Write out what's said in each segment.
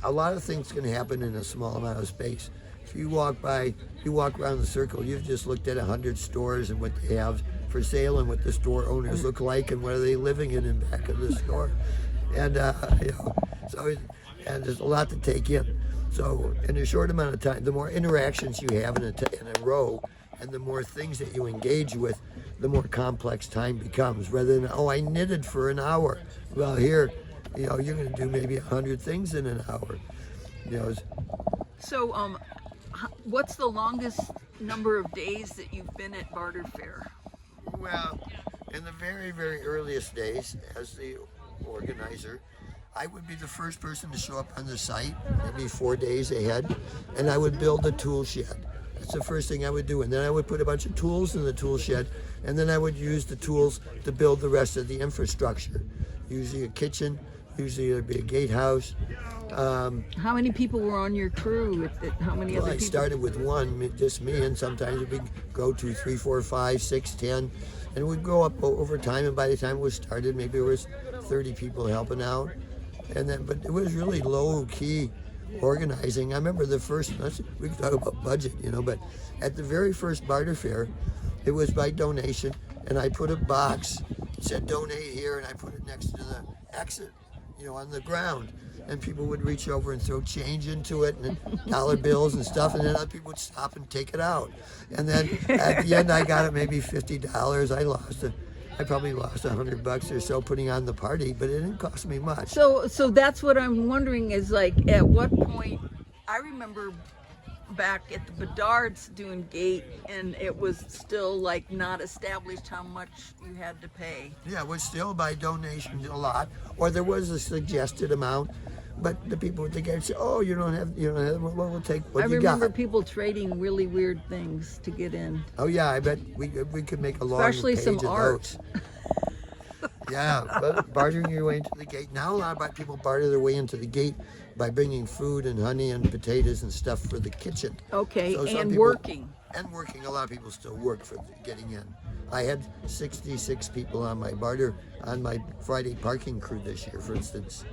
a lot of things can happen in a small amount of space. If you walk around the circle, you've just looked at 100 stores and what they have for sale and what the store owners look like and what are they living in back of the store. And, and there's a lot to take in. So in a short amount of time, the more interactions you have in a row and the more things that you engage with, the more complex time becomes. Rather than, I knitted for an hour. Well, here, you're going to do maybe 100 things in an hour. So, what's the longest number of days that you've been at Barter Faire? Well, in the very, very earliest days, as the organizer, I would be the first person to show up on the site, maybe 4 days ahead, and I would build a tool shed. That's the first thing I would do. And then I would put a bunch of tools in the tool shed, and then I would use the tools to build the rest of the infrastructure. Usually a kitchen, usually there'd be a gatehouse. How many people were on your crew? How many other I people? started with one, just me, and sometimes it would go to 3, 4, 5, 6, 10, and it would go up over time. And by the time it was started, maybe there was 30 people helping out. But it was really low key organizing. I remember the first. We can talk about budget, but at the very first Barter Faire, it was by donation, and I put a box that said "donate here," and I put it next to the exit, on the ground. And people would reach over and throw change into it, and dollar bills and stuff, and then other people would stop and take it out. And then at the end, I got it maybe $50. I probably lost $100 or so putting on the party, but it didn't cost me much. So that's what I'm wondering is like, at what point? I remember back at the Bedard's doing gate, and it was still like not established how much you had to pay. Yeah, it was still by donation a lot, or there was a suggested amount, but the people would think, I'd say, you don't have, well, we'll take what you got. I remember people trading really weird things to get in. Oh yeah, I bet we could make a long Especially page some of art. those. Yeah, but bartering your way into the gate. Now a lot of people barter their way into the gate by bringing food and honey and potatoes and stuff for the kitchen. Okay, So some and people- working. And working. A lot of people still work for getting in. I had 66 people on my Friday parking crew this year, for instance.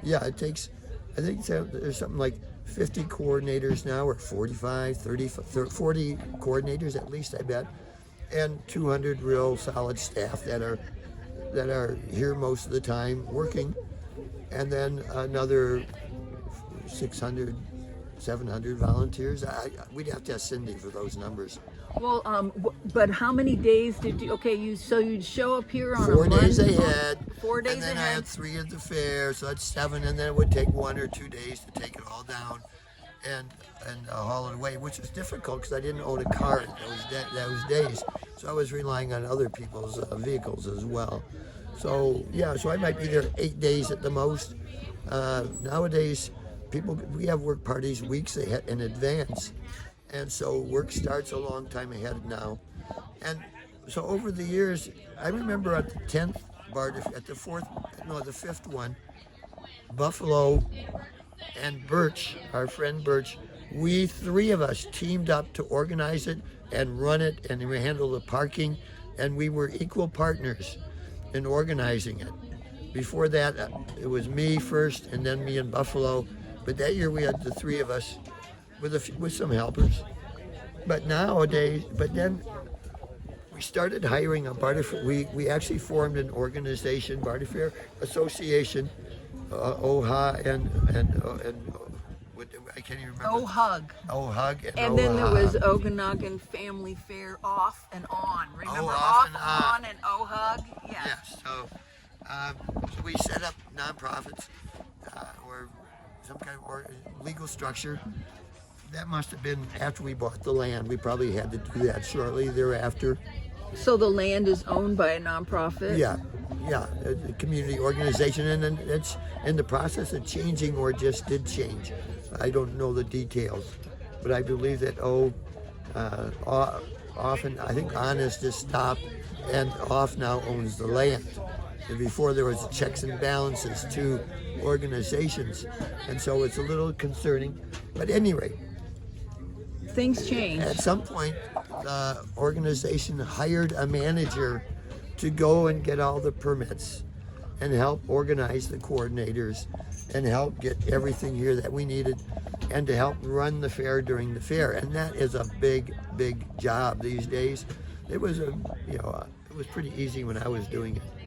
Yeah, it takes, I think there's something like 50 coordinators now, or 45, 30, 40 coordinators at least, I bet, and 200 real solid staff that are here most of the time working, and then another 600, 700 volunteers. We'd have to ask Cindy for those numbers. Well, but how many days did you? Okay, you'd show up here on 4 a Monday. days ahead. 4 days and then I ahead. had 3 at the fair, so that's 7, and then it would take 1 or 2 days to take it all down and haul it away, which was difficult because I didn't own a car in those days, so I was relying on other people's vehicles as well. So so I might be there 8 days at the most. Nowadays, we have work parties weeks ahead in advance, and so work starts a long time ahead now. And so over the years, I remember at the 10th Barter, at the 5th one, Buffalo and Birch, our friend Birch, we 3 of us teamed up to organize it and run it, and we handled the parking, and we were equal partners in organizing it. Before that, it was me first, and then me and Buffalo. But that year we had the 3 of us with some helpers. But then we started hiring a Barter Faire. We actually formed an organization, Barter Faire Association, OHA and what, I can't even remember. OHUG. OHUG And then there OHA. was Okanagan Family Fair off and on. Remember Off and on and OHUG? Yeah. Yes. So we set up nonprofits or some kind of legal structure. That must have been after we bought the land. We probably had to do that shortly thereafter. So the land is owned by a nonprofit? Yeah, a community organization, and then it's in the process of changing, or just did change. I don't know the details, but I believe that often I think Honest has stopped, and Off now owns the land. And before there was checks and balances to organizations, and so it's a little concerning. But at any rate, Things change. at some point, the organization hired a manager to go and get all the permits and help organize the coordinators and help get everything here that we needed, and to help run the fair during the fair. And that is a big, big job these days. It was it was pretty easy when I was doing it.